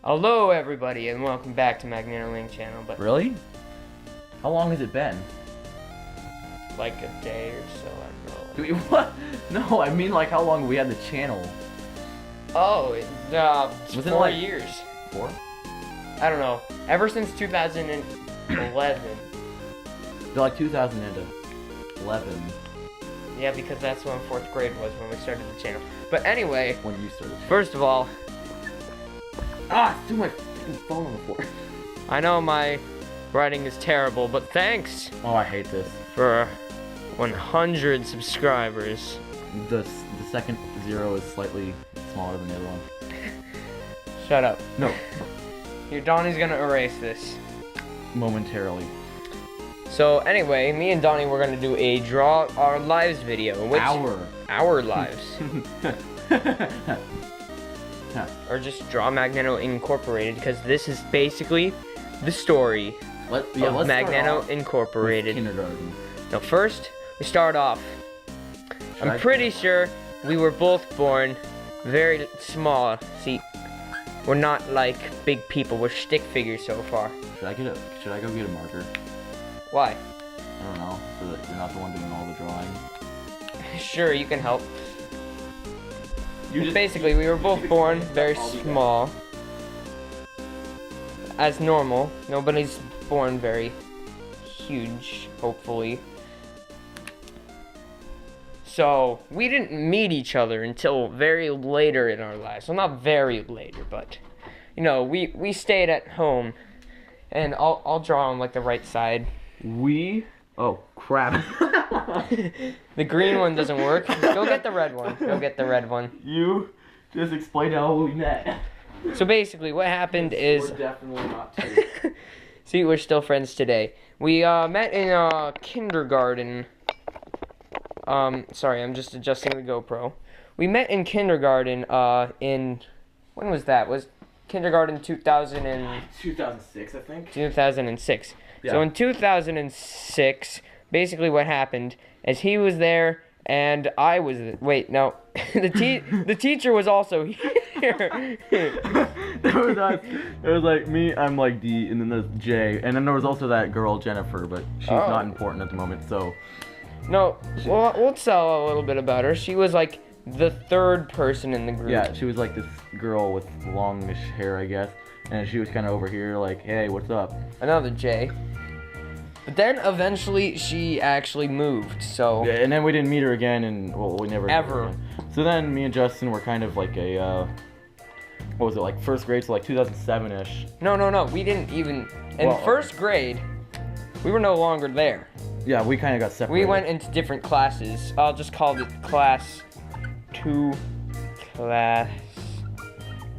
Hello everybody and welcome back to Magneno Link channel, but Really? How long has it been? like a day or so, I don't know. What? No, I mean like how long we had the channel. Oh, Wasn't it 4 like- years. 4? I don't know. Ever since 2011. Like 2011 Yeah, because that's when 4th grade was when we started the channel. But anyway, when you started. first of all, Threw my freaking phone on the floor. I know my writing is terrible, but thanks Oh, I hate this. for 100 subscribers. The second 0 is slightly smaller than the other one. Shut up. No, Your Donnie's gonna erase this. momentarily. So anyway, me and Donnie were gonna do a draw our lives video, which our lives, or just draw Magneno Incorporated, because this is basically the story of Magneno Incorporated. Kindergarten. Now first, we start off. I'm pretty sure we were both born very small. See, we're not like big people. We're stick figures so far. Should I go get a marker? Why? I don't know, so that you're not the one doing all the drawing. Sure, you can help. Basically, we were both born very small. As normal. Nobody's born very huge, hopefully. So, we didn't meet each other until very later in our lives. Well, not very later, but, you know, we stayed at home. And I'll draw on, like, the right side. Oh, crap. The green one doesn't work. Go get the red one. Go get the red one. You just explained how we met. So basically, what happened is... We're definitely not two. See, we're still friends today. We met in kindergarten. Sorry, I'm just adjusting the GoPro. We met in kindergarten in... When was that? Was kindergarten 2006, I think. 2006. Yeah. So in 2006, basically what happened is he was there and I was wait, no. the teacher was also here. There was us. There was like me, I'm like D, and then there's J, and then there was also that girl Jennifer, but she's not important at the moment, so. No, we'll tell a little bit about her. She was like the third person in the group. Yeah, she was like this girl with longish hair, I guess, and she was kind of over here like, hey, what's up? Another J. But then eventually she actually moved, so... Yeah, and then we didn't meet her again, and well, we never... Ever. So then me and Justin were kind of like a, what was it, like first grade, so like 2007-ish. No, we didn't even... In first grade, we were no longer there. Yeah, we kind of got separated. We went into different classes. I'll just call it class 2, class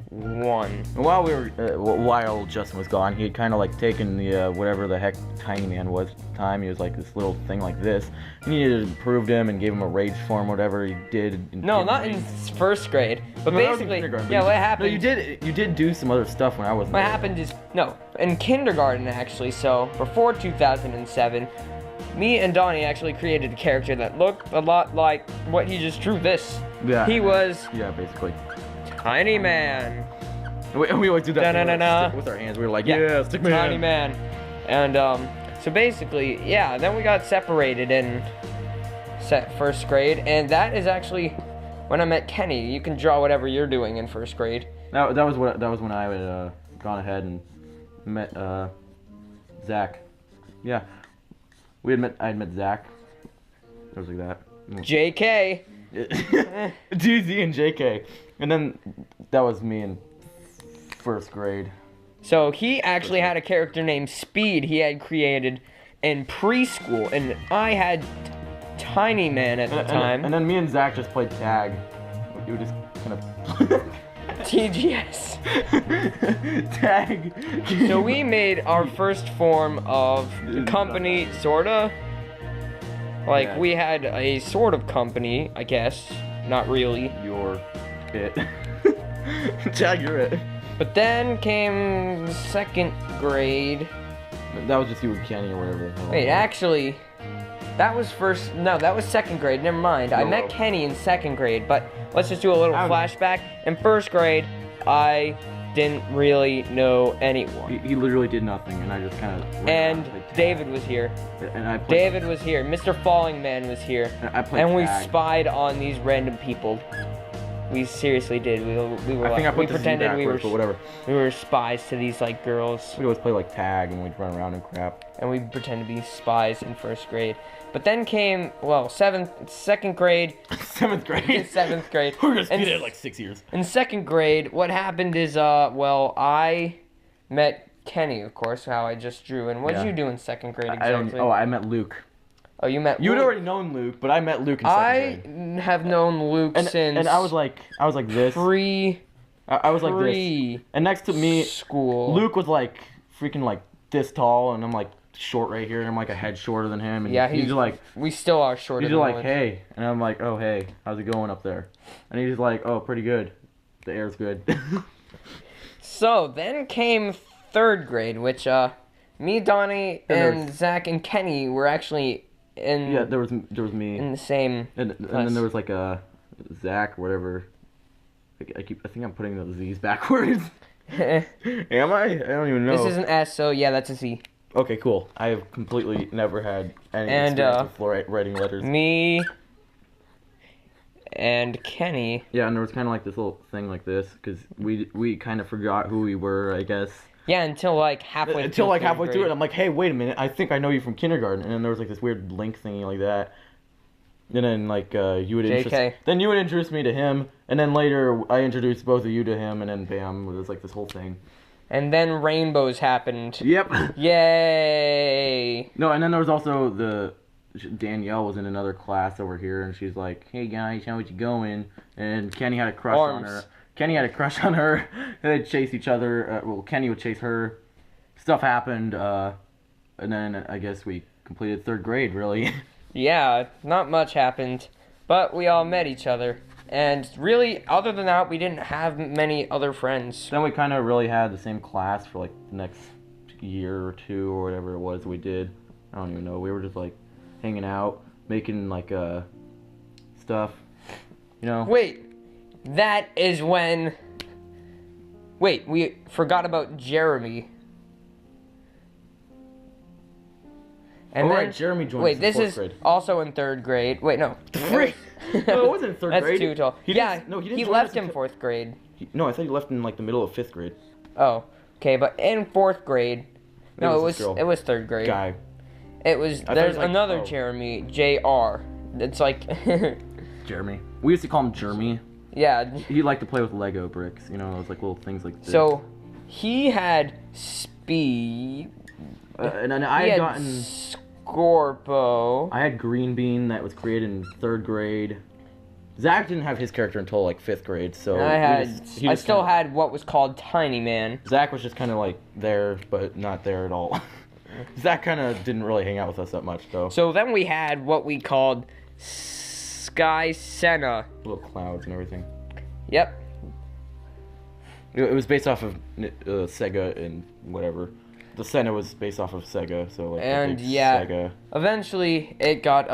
1. While Justin was gone, he had kind of like taken the whatever the heck Tiny Man was at the time. He was like this little thing like this. He needed to improve him and gave him a rage form, whatever he did. No, not in first grade. But No, that was in basically, kindergarten, yeah, but what happened? No, you did do some other stuff when I wasn't What there. happened is, no, in kindergarten actually, so before 2007, me and Donnie actually created a character that looked a lot like what he just drew this. Yeah. He was Yeah, basically. Tiny Man. We always do that Da-na-na-na. with our hands. We were like, yeah, stick man. Tiny Man. And so basically, yeah, then we got separated in first grade, and that is actually when I met Kenny. You can draw whatever you're doing in first grade. That was when I had gone ahead and met Zach. Yeah. I had met Zach. It was like that. JK. DZ and JK. And then that was me in first grade. So he actually had a character named Speed he had created in preschool, and I had Tiny Man at the time. And then me and Zach just played tag. We would just kind of TGS. tag. So we made our first form of the company, sorta. Like, Yeah. we had a sort of company, I guess. Not really. Your it. Tag, you're it. But then came second grade. That was just you and Kenny or whatever. Wait, actually, that was second grade. Never mind. I met No. Kenny in second grade, but let's just do a little flashback. In first grade, I didn't really know anyone. He literally did nothing, and I just kind of. And David was here. And I played, David was here. Mr. Falling Man was here. I played And we tag. spied on these random people. We seriously did. We were I think I put we the Z pretended we were backwards, but whatever. we were spies to these like girls, We'd always play like tag, and we'd run around and crap. and we pretended to be spies in first grade. But then came second grade. 7th grade. 7th grade. We're gonna speed And it at like 6 years. In 2nd grade, what happened is I met Kenny, of course, how I just drew. And what did Yeah. you do in 2nd grade exactly? I don't. Oh, I met Luke. Oh, you met. You'd Luke. already known Luke, but I met Luke in 2nd grade. I have known Luke since. And I was like this. I was like this. And next to me, school. Luke was like freaking like this tall, and I'm like short right here, and I'm like a head shorter than him. And Yeah, he's like, we still are shorter. he's than like, Luke. hey, and I'm like, oh hey, how's it going up there? And he's like, oh, pretty good. The air's good. So then came 3rd grade, which me, Donny, and Zach and Kenny were actually in. Yeah, there was me. In the same. And then there was like a Zach or whatever. I think I'm putting the Z's backwards. Am I? I don't even know. This is an S, so yeah, that's a Z. Okay, cool. I have completely never had any And, experience with writing letters. Me and Kenny. Yeah, and there was kind of like this little thing like this, because we kind of forgot who we were, I guess. Yeah, until like halfway. Until like halfway grade. through it, I'm like, hey, wait a minute, I think I know you from kindergarten. And then there was like this weird link thingy like that. And then like you would introduce me to him, and then later I introduced both of you to him, and then bam, it was like this whole thing. And then rainbows happened. Yep. Yay! No, and then there was also Danielle was in another class over here, and she's like, hey guys, how it you going? And Kenny had a crush on her. Kenny had a crush on her. They'd chase each other. Well, Kenny would chase her. Stuff happened, and then I guess we completed 3rd grade, really. Yeah, not much happened, but we all met each other. And really, other than that, we didn't have many other friends. Then we kind of really had the same class for like the next year or two or whatever it was we did. I don't even know. We were just like hanging out, making like stuff, you know. Wait, that is when. Wait, we forgot about Jeremy. And oh, then, right, Jeremy joined wait, us in this 4th is grade. also in 3rd grade. Wait, no. No, it wasn't in 3rd That's grade. too tall. He Yeah, didn't he join left us in until- 4th grade. No, I thought he left in like the middle of 5th grade. Oh, okay, but in 4th grade. No, It was this girl. it was 3rd grade. Guy. It was. thought it There's was like- another oh. Jeremy, Jr. It's like. Jeremy. We used to call him Jeremy. Yeah. He liked to play with Lego bricks, you know, those like little things like this. So, he had speed. And then I He had had gotten. Scorpo. I had Green Bean that was created in 3rd grade. Zach didn't have his character until like 5th grade, so And I still kinda, had what was called Tiny Man. Zach was just kind of like there, but not there at all. Zach kind of didn't really hang out with us that much, though. So then we had what we called Sky Senna. Little clouds and everything. Yep. It was based off of Sega and whatever. The Senna was based off of Sega, so like. And the big yeah, Sega. eventually it got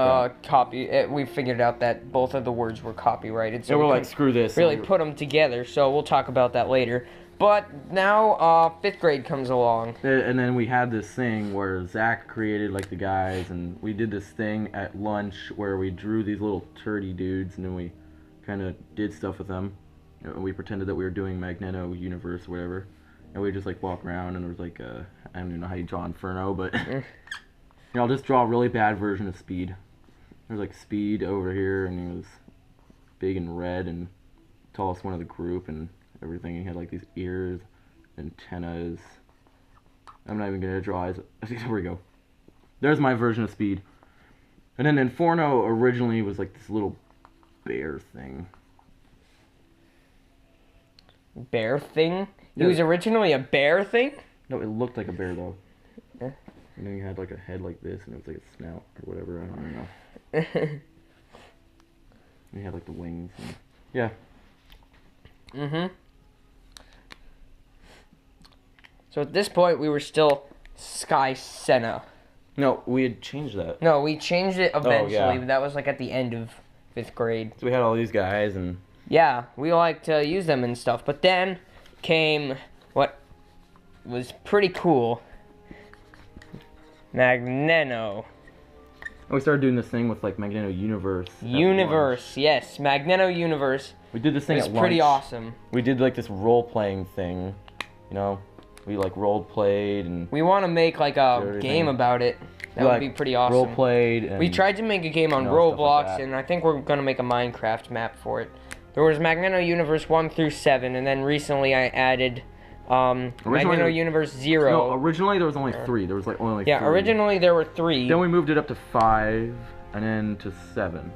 we figured out that both of the words were copyrighted. So So we're we like, couldn't screw this. really put them together. So we'll talk about that later. But now 5th grade comes along. And then we had this thing where Zach created like the guys, and we did this thing at lunch where we drew these little turdy dudes, and then we kind of did stuff with them. You know, we pretended that we were doing Magneno universe or whatever, and we just like walk around, and there was like I don't even know how you draw Inferno, but you know, I'll just draw a really bad version of Speed. There's like Speed over here, and he was big and red and tallest one of the group and everything. He had like these ears, antennas. I'm not even gonna draw his. There we go. There's my version of Speed. And then Inferno originally was like this little bear thing. Bear thing? He Yeah. was originally a bear thing? No, it looked like a bear though. Yeah. And then he had like a head like this, and it was like a snout or whatever. I don't know. And he had like the wings. And, yeah. Mm-hmm. So at this point, we were still Sky Senna. No, we had changed that. No, we changed it eventually, yeah. but that was like at the end of 5th grade. So we had all these guys, and Yeah, we like to use them and stuff. But then came what was pretty cool, Magneno. And we started doing this thing with like Magneno Universe. at lunch. Universe, yes, Magneno Universe. We did this thing It's at lunch. pretty awesome. We did like this role playing thing, you know. We like role played and We want to make like a everything. game about it. That we, would like, be pretty awesome. role played. And We tried to make a game on you know, stuff like Roblox, that. and I think we're gonna make a Minecraft map for it. There was Magneno Universe 1 through 7, and then recently I added Magneno Universe 0. No, originally there was only 3. There was like only Yeah, 3. originally there were 3. Then we moved it up to 5, and then to 7,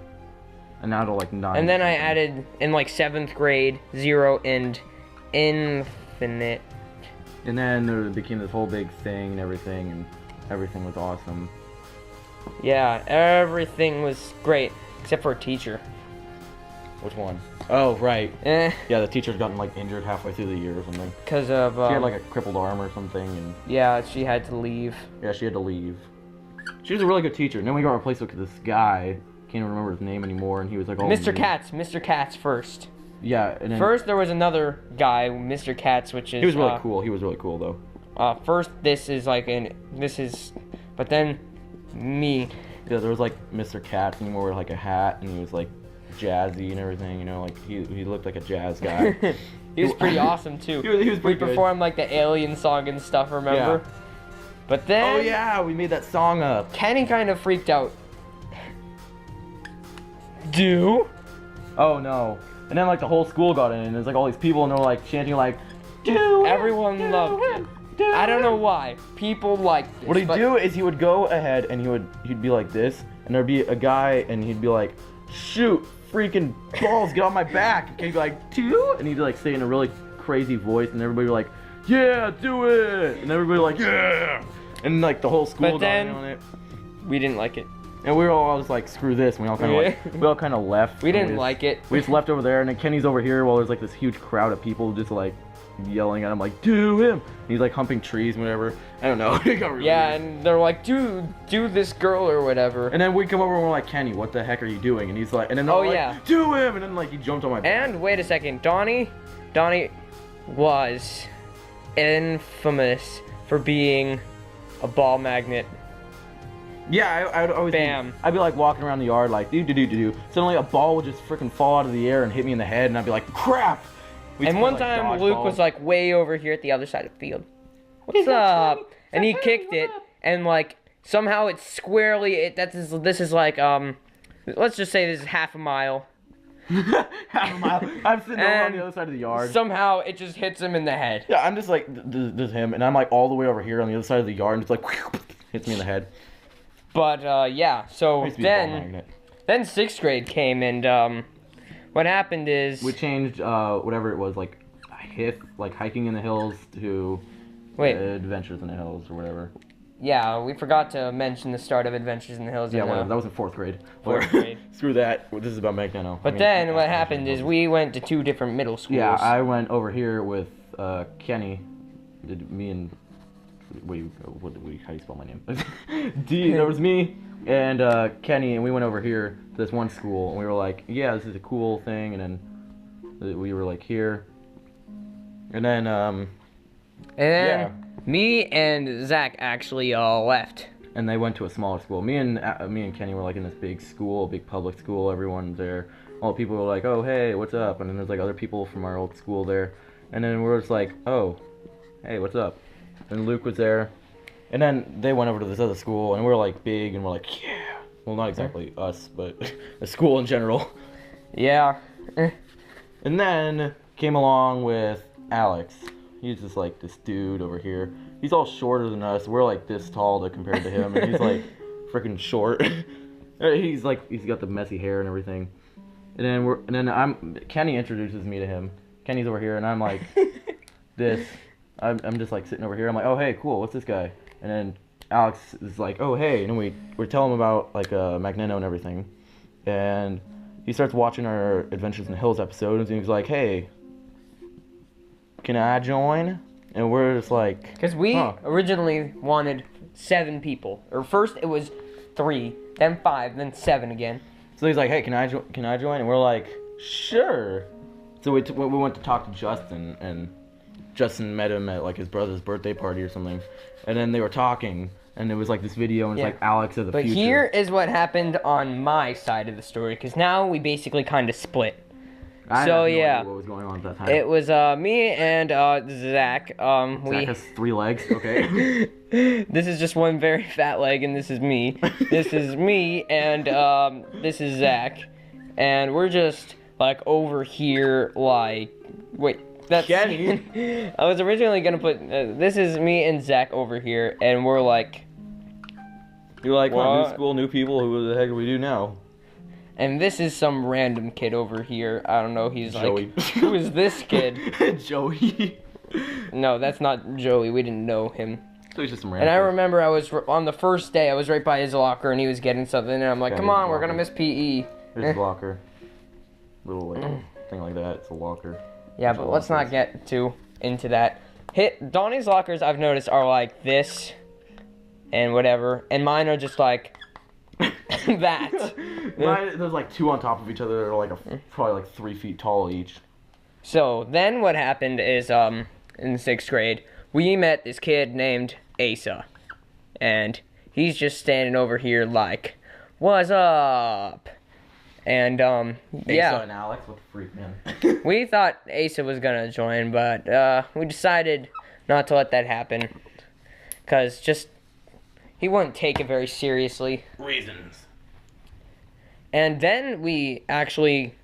and now to like 9. And then I added in like 7th grade 0 and Infinite. And then there became this whole big thing and everything was awesome. Yeah, everything was great except for a teacher. Which one? Oh, right. Eh, Yeah, the teacher's gotten like injured halfway through the year or something. because of She had like a crippled arm or something, and yeah, she had to leave. yeah, she had to leave. She was a really good teacher. And then we got replaced with this guy. Can't even remember his name anymore, and he was like, Mr. Katz first. Yeah, and then First there was another guy, Mr. Katz, which is he was really cool. He was really cool though. First but then me. Yeah, there was like Mr. Katz, and he wore like a hat, and he was like jazzy and everything. You know, like he looked like a jazz guy. He was pretty awesome too. He was We pretty good. performed like the Alien song and stuff, remember? Yeah. But then Oh yeah, we made that song up. Kenny kind of freaked out. Do? Oh no. And then like the whole school got in, and there's like all these people, and they're like chanting like, "Do it, Everyone do loved it. do I don't know it." why. People liked this. What he'd but do is he would go ahead and he'd be like this, and there'd be a guy, and he'd be like, "Shoot, freaking balls, get on my back!" And he'd be like, "Do," and he'd like say in a really crazy voice, and everybody would be like, "Yeah, do it!" And everybody like, "Yeah!" And like the whole school But got in then- on it, We didn't like it. and we were all just like, "Screw this!" And we all kind of Yeah. we all kind of left. We and didn't just- like it. We just left over there, and then Kenny's over here while there's like this huge crowd of people just like yelling at him like, "Do him!" And he's like humping trees and whatever. I don't know. It got really Yeah, weird. and they're like, do this girl or whatever. And then we come over and we're like, "Kenny, what the heck are you doing?" And he's like, and then they're Oh, like, yeah. "Do him!" And then like he jumped on my back. And wait a second, Donny was infamous for being a ball magnet. Yeah, I'd always Bam. I'd be like walking around the yard like do. Suddenly a ball would just freaking fall out of the air and hit me in the head, and I'd be like, "Crap!" We'd And play, one like, time Luke dodgeball. was like way over here at the other side of the field. What's up? And he kicked it, and like somehow it's squarely. This is like let's just say this is half a mile. half a mile. I'm sitting over on And the other side of the yard. Somehow it just hits him in the head. Yeah, I'm just like, there's him, and I'm like all the way over here on the other side of the yard, and it's like, hits me in the head. But yeah, I so used to be a ball magnet. then 6th grade came, and what happened is We changed whatever it was, like hiking in the hills to wait, Adventures in the Hills or whatever. yeah, we forgot to mention the start of Adventures in the Hills. Yeah, in, whatever. That was in 4th grade. 4th grade. Screw that. This is about Magneno. But then what happened is we went to 2 different middle schools. Yeah, I went over here with Kenny. Me and how do you spell my name? There was me and Kenny, and we went over here to this one school, and we were like, "Yeah, this is a cool thing." And then we were like here, and then and me and Zach actually left. and they went to a smaller school. Me and Kenny were like in this big school, big public school. Everyone's there. All the people were like, "Oh, hey, what's up?" And then there's like other people from our old school there, and then we're just like, "Oh, hey, what's up?" And Luke was there, and then they went over to this other school, and we were like big, and we're like, "Yeah." Well, not exactly us, but the school in general. Yeah. And then came along with Alex. He's just like this dude over here. He's all shorter than us. We're like this tall compared to him, and he's like freaking short. He's got the messy hair and everything. And then Kenny introduces me to him. Kenny's over here, and I'm like this. I'm just like sitting over here. I'm like, "Oh, hey, cool. What's this guy?" And then Alex is like, "Oh, hey." And then we're telling him about like Magneno and everything. And he starts watching our Adventures in the Hills episode, and he's like, "Hey, can I join?" And we're just like, Because we originally wanted 7 people. Or first it was 3, then 5, then 7 again. So he's like, "Hey, can I join?" And we're like, "Sure." So we went to talk to Justin, and Justin met him at like his brother's birthday party or something, and then they were talking, and it was like this video, and it's like Alex of the future. But here is what happened on my side of the story, because now we basically kind of split. I have no idea what was going on at that time. It was me and Zach. Zach has 3 legs. Okay. This is just one very fat leg, and this is me. This is me, and this is Zach, and we're just like over here, like wait. That's I was originally gonna put this is me and Zach over here, and we're like, you're like, new school, new people. Who the heck do we do now? And this is some random kid over here. I don't know. He's Joey. Like, who is this kid? Joey. No, that's not Joey. We didn't know him. So he's just some And random. I remember I was on the first day. I was right by his locker, and he was getting something, and I'm like, "Come on, we're gonna miss PE." There's a locker. Little like thing like that. It's a locker. Yeah, but let's not get too into that. Donny's lockers, I've noticed, are like this and whatever, and mine are just like that. Mine, there's like 2 on top of each other that are like probably like 3 feet tall each. So then what happened is in 6th grade, we met this kid named Asa, and he's just standing over here like, "What's up?" And Asa and Alex, what the freak, man. We thought Asa was gonna join, but we decided not to let that happen, cause he wouldn't take it very seriously. Reasons. And then we actually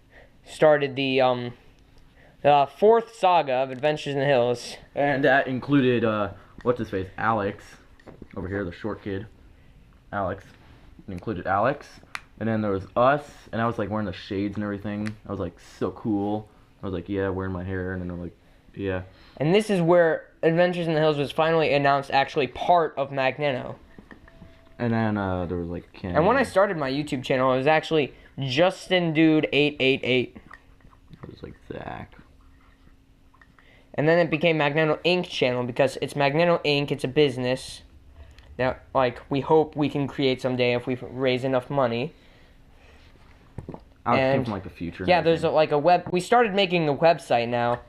started the 4th saga of Adventures in the Hills. And that included what's his face, Alex, over here, the short kid, Alex. It included Alex. And then there was us, and I was like wearing the shades and everything. I was like so cool. I was like, yeah, wearing my hair, and then I'm like, yeah. And this is where Adventures in the Hills was finally announced actually part of Magneno. And then there was like Ken. And when I started my YouTube channel, it was actually Justin Dude 888. It was like Zach. And then it became Magneno Inc. channel because it's Magneno Inc. It's a business that like we hope we can create someday if we raise enough money. I was from like the future. Yeah, there's like a web. We started making a website now.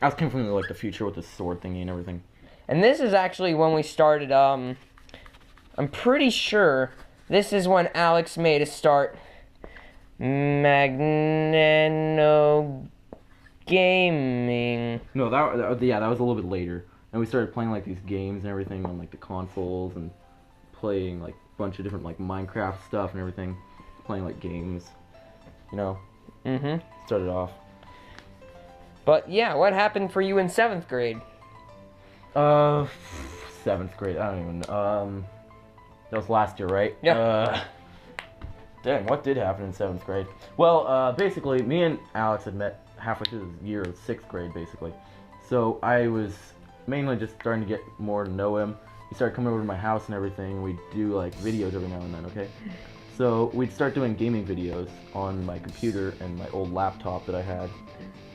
I was coming from like the future with the sword thingy and everything. And this is actually when we started. I'm pretty sure this is when Alex made us start Magneno Gaming. No, that was a little bit later. And we started playing like these games and everything on like the consoles and playing like a bunch of different like Minecraft stuff and everything. Playing like games, you know. Started off. But yeah, what happened for you in 7th grade? 7th grade. I don't even know. That was last year, right? Yeah. Dang, what did happen in 7th grade? Well, basically, me and Alex had met halfway through the year of 6th grade, basically. So I was mainly just starting to get more to know him. He started coming over to my house and everything. We'd do like videos every now and then, okay? So we'd start doing gaming videos on my computer and my old laptop that I had.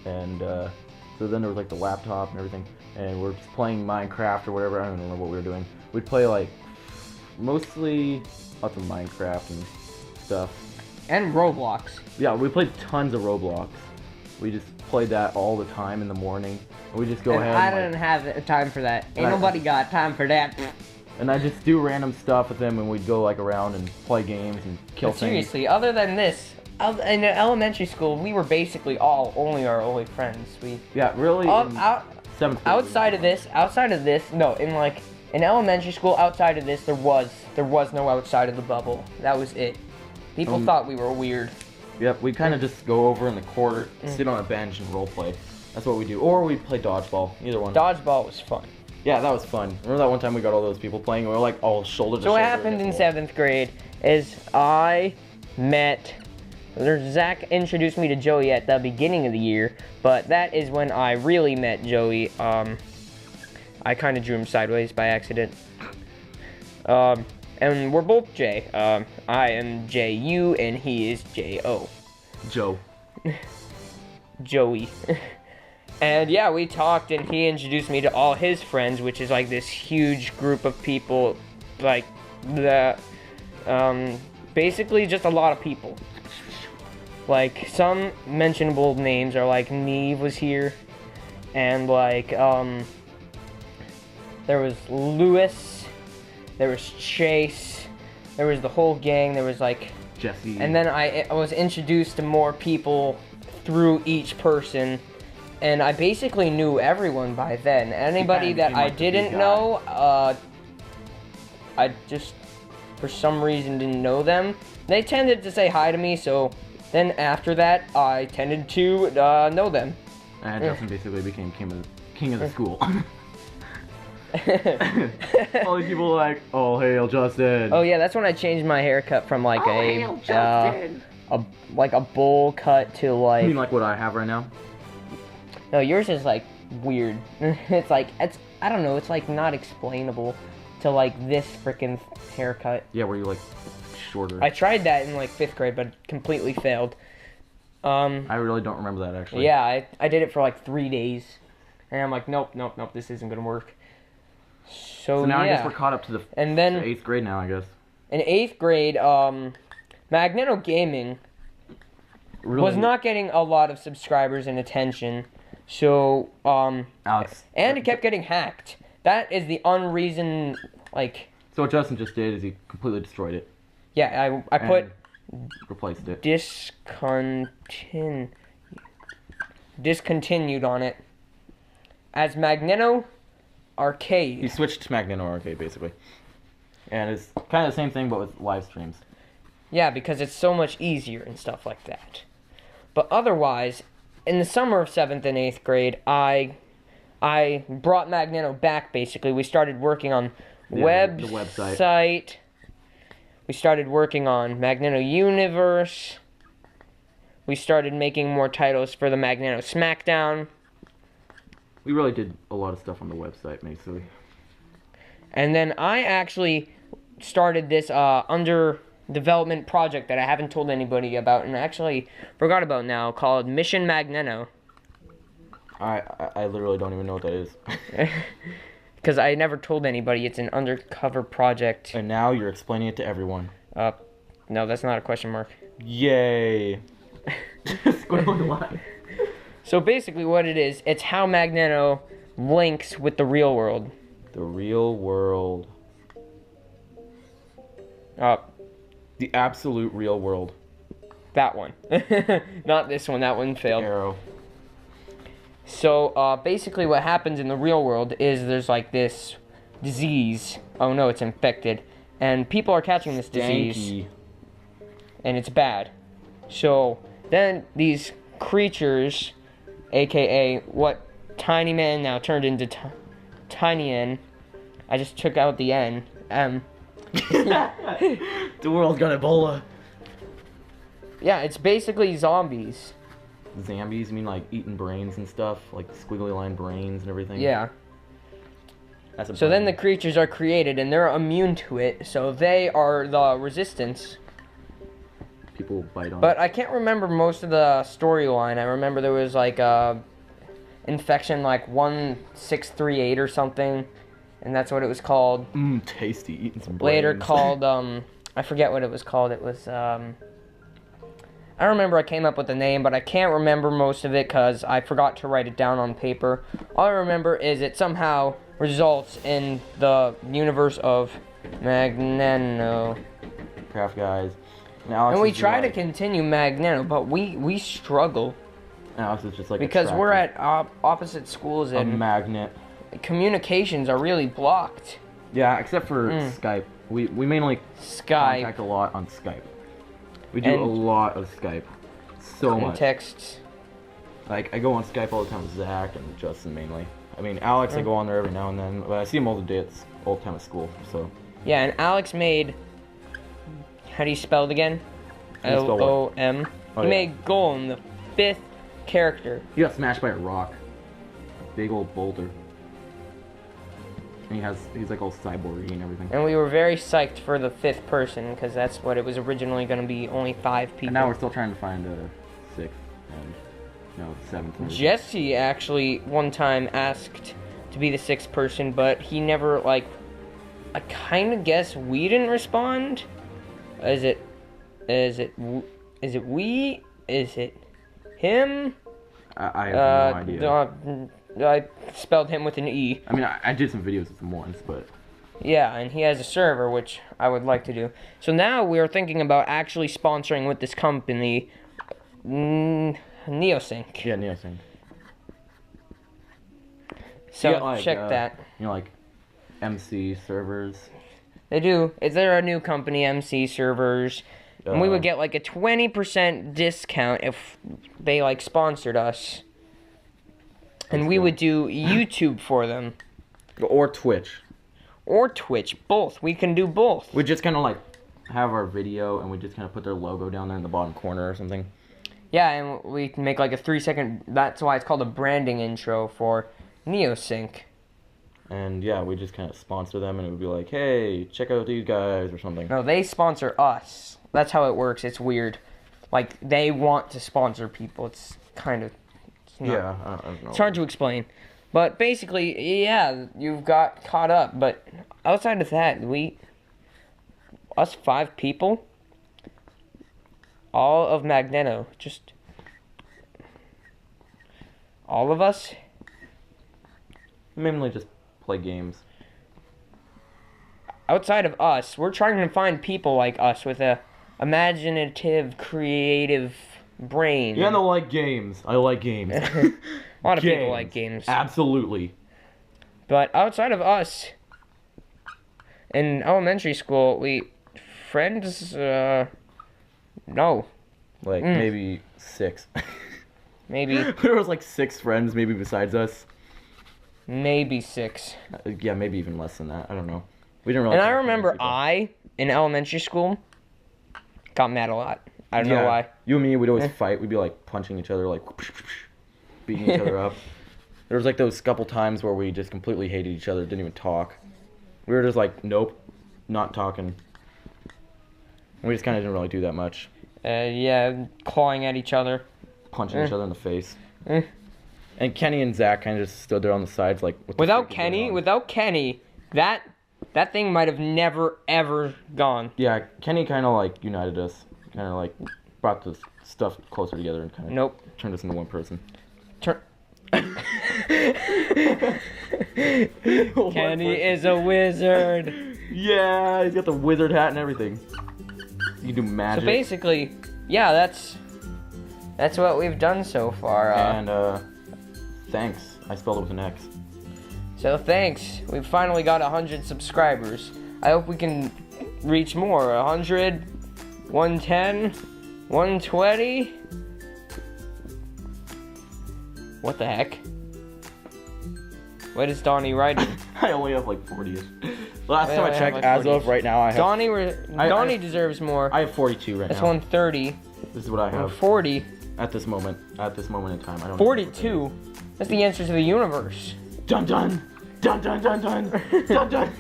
And so then there was like the laptop and everything. And we're just playing Minecraft or whatever. I don't remember what we were doing. We'd play like mostly lots of Minecraft and stuff. And Roblox. Yeah, we played tons of Roblox. We just played that all the time in the morning. And we just go ahead. I didn't have time for that. Ain't nobody got time for that. And I just do random stuff with them, and we'd go like around and play games and kill things. Seriously, other than this, in elementary school, we were basically only our only friends. Yeah, really. Outside of this, no, in elementary school, outside of this, there was no outside of the bubble. That was it. People thought we were weird. Yep, we kind of just go over in the court, sit on a bench, and role play. That's what we do. Or we play dodgeball. Either one. Dodgeball was fun. Yeah, that was fun. Remember that one time we got all those people playing and we were like all shoulder to shoulder? So what happened in 7th grade is Zach introduced me to Joey at the beginning of the year, but that is when I really met Joey. I kind of drew him sideways by accident. And we're both J. I am J-U and he is J-O. Joe. Joey. And yeah, we talked and he introduced me to all his friends, which is like this huge group of people, like basically just a lot of people. Like some mentionable names are like Neve was here, and like there was Lewis, there was Chase, there was the whole gang. There was like Jesse. and then I was introduced to more people through each person, and I basically knew everyone by then. Anybody that I didn't know, I just for some reason didn't know them. They tended to say hi to me, so then after that, I tended to know them. And Justin basically became king of the school. All these people were like, "Oh, hail Justin!" Oh yeah, that's when I changed my haircut from like like a bowl cut to like. You mean like what I have right now? No, yours is like weird. It's like I don't know. It's like not explainable to like this freaking haircut. Yeah, where you like shorter. I tried that in like 5th grade, but completely failed. I really don't remember that actually. Yeah, I did it for like 3 days, and I'm like, nope, this isn't gonna work. So now yeah. I guess we're caught up to the and then to 8th grade now, I guess. in 8th grade, Magneno Gaming was not getting a lot of subscribers and attention. So Alex. and it kept getting hacked. That is the unreason like. So what Justin just did is he completely destroyed it. Yeah, I put replaced it. Discontinued on it as Magneno Arcade. He switched to Magneno Arcade basically, and it's kind of the same thing but with live streams. Yeah, because it's so much easier and stuff like that. But otherwise, in the summer of 7th and 8th grade, I brought Magneno back. Basically, we started working on the website. We started working on Magneno Universe. We started making more titles for the Magneno Smackdown. We really did a lot of stuff on the website, basically. And then I actually started this under development project that I haven't told anybody about, and I actually forgot about now, called Mission Magneno. I literally don't even know what that is. Because I never told anybody. It's an undercover project. And now you're explaining it to everyone. No, that's not a question mark. Yay. Squiggly line. So basically what it is, it's how Magneno links with the real world. The real world. The absolute real world. That one. Not this one. That one failed. Arrow. So basically what happens in the real world is there's like this disease. Oh no, it's infected. And people are catching this disease. And it's bad. So then these creatures, aka what Tiny Man now turned into Tiny N. I just took out the N. The world's got Ebola. Yeah, it's basically zombies. Zombies? You mean like eating brains and stuff? Like squiggly line brains and everything? Yeah. That's so then the creatures are created and they're immune to it, so they are the resistance. People bite on But I can't remember most of the storyline. I remember there was like infection like 1638 or something, and that's what it was called. Tasty, eating some brains. Later called, I forget what it was called. It was, I remember I came up with the name, but I can't remember most of it because I forgot to write it down on paper. All I remember is it somehow results in the universe of Magneno. Craft guys. And we try to continue Magneno, but we struggle. Alex is just like because we're at opposite schools and a magnet. Communications are really blocked. Yeah, except for Skype. We mainly contact a lot on Skype. We do a lot of Skype. So much. Texts. Like, I go on Skype all the time with Zach and Justin mainly. I mean, Alex, I go on there every now and then, but I see him all the time at school, so. Yeah, and Alex made, how do you spell it again? L-O-M. He made Golem, the 5th character. He got smashed by a rock. A big old boulder. And he's like all cyborgy and everything. And we were very psyched for the 5th person, because that's what it was originally going to be, only 5 people. And now we're still trying to find a 6th and, 7th. Jesse actually one time asked to be the 6th person, but he never, like, I kind of guess we didn't respond. Is it we? Is it him? I have no idea. I spelled him with an E. I mean, I did some videos with him once, but Yeah, and he has a server, which I would like to do. So now we are thinking about actually sponsoring with this company, Neosync. yeah, Neosync. So Yeah, like, check that. You know, like MC servers. They do. They're a new company, MC servers. And we would get like a 20% discount if they like sponsored us. And we would do YouTube for them. Or Twitch. Or Twitch. Both. We can do both. We just kind of like have our video and we just kind of put their logo down there in the bottom corner or something. Yeah, and we can make like a 3-second. That's why it's called a branding intro for Neosync. And yeah, we just kind of sponsor them and it would be like, hey, check out these guys or something. No, they sponsor us. That's how it works. It's weird. Like, they want to sponsor people. It's kind of... Yeah, I don't know. It's hard to explain. But basically, yeah, you've got caught up. But outside of that, us 5 people, all of Magneno, just all of us, Mainly just play games. outside of us, we're trying to find people like us with a imaginative, creative brain. Yeah, I like games. I like games. A lot of people like games. Absolutely. But outside of us, in elementary school, friends, no. Like, maybe 6. Maybe. There was like 6 friends, maybe besides us. Maybe 6. Yeah, maybe even less than that. I don't know. We didn't really. And I talk to remember many people. in elementary school, got mad a lot. I don't know why. You and me, we'd always fight. We'd be like punching each other, like beating each other up. There was like those couple times where we just completely hated each other, didn't even talk. We were just like, nope, not talking. We just kind of didn't really do that much. Yeah, clawing at each other. Punching each other in the face. And Kenny and Zach kind of just stood there on the sides, like. What the Without frick is going Kenny, that thing might have never ever gone. Yeah, Kenny kind of like united us, kind of like brought the stuff closer together and kind of Nope. turned us into one person. Kenny is a wizard. Yeah, he's got the wizard hat and everything. You can do magic. So basically, yeah, that's what we've done so far. And thanks. I spelled it with an X. So thanks. We've finally got 100 subscribers. I hope we can reach more. 100, 110, 120. What the heck? What is Donny writing? I only have like 40. Last I time I have checked, like as 40. of right now, I have. Donny deserves more. I have 42 right That's now. 130. This is what I have 40. at this moment. At this moment in time, I don't. 42. That's the answer to the universe. Dun dun dun dun dun dun dun dun.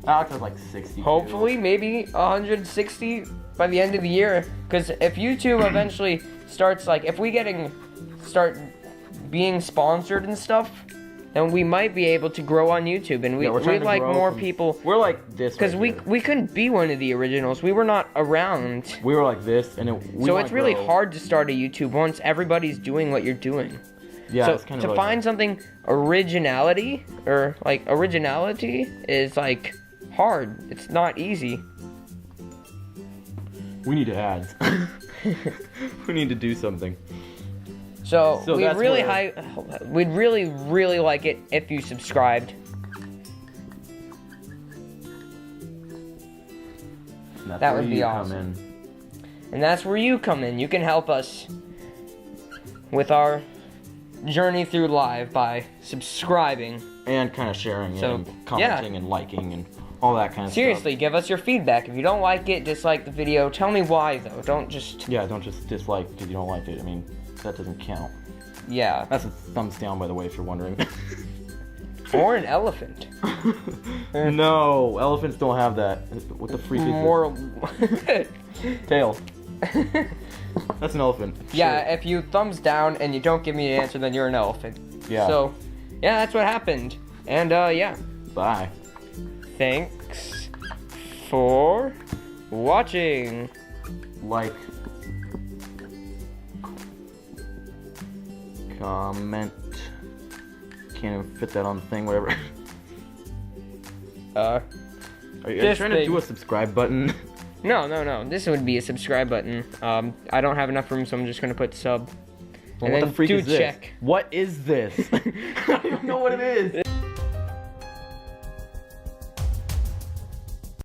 Alex has like 60. Hopefully, maybe 160 by the end of the year. Because if YouTube eventually starts, like, if we start being sponsored and stuff, then we might be able to grow on YouTube. And Yeah, we're trying we'd to like grow more from- people. We're like this. Because right here. we couldn't be one of the originals. We were not around. We were like this, and So it's really hard to start a YouTube once everybody's doing what you're doing. Yeah, So it's kind of to really find something originality is like hard. It's not easy. We need ads. We need to do something. So we'd that's really where- we'd really like it if you subscribed. And that's That where would be you awesome. Come in. And that's where you come in. You can help us with our journey through life by subscribing. And kind of sharing So, and commenting and liking and all that kind of Seriously, give us your feedback. If you don't like it, dislike the video. Tell me why, though. Don't just... stuff. Yeah, don't just dislike because you don't like it. I mean, that doesn't count. Yeah. That's a thumbs down, by the way, if you're wondering. Or an elephant. No, elephants don't have that. What the freak is More... this? Tail. That's an elephant. Yeah, Shit. if you thumbs down and you don't give me an answer, then you're an elephant. Yeah. So, yeah, that's what happened. And, yeah. Bye. Thanks for watching. Like. Comment. can't even fit that on the thing, whatever. Uh, Are you This trying to thing. do a subscribe button? no. This would be a subscribe button. I don't have enough room, so I'm just gonna put sub. Well, And what then the freak do is this? check. What is this? I don't even know what it is.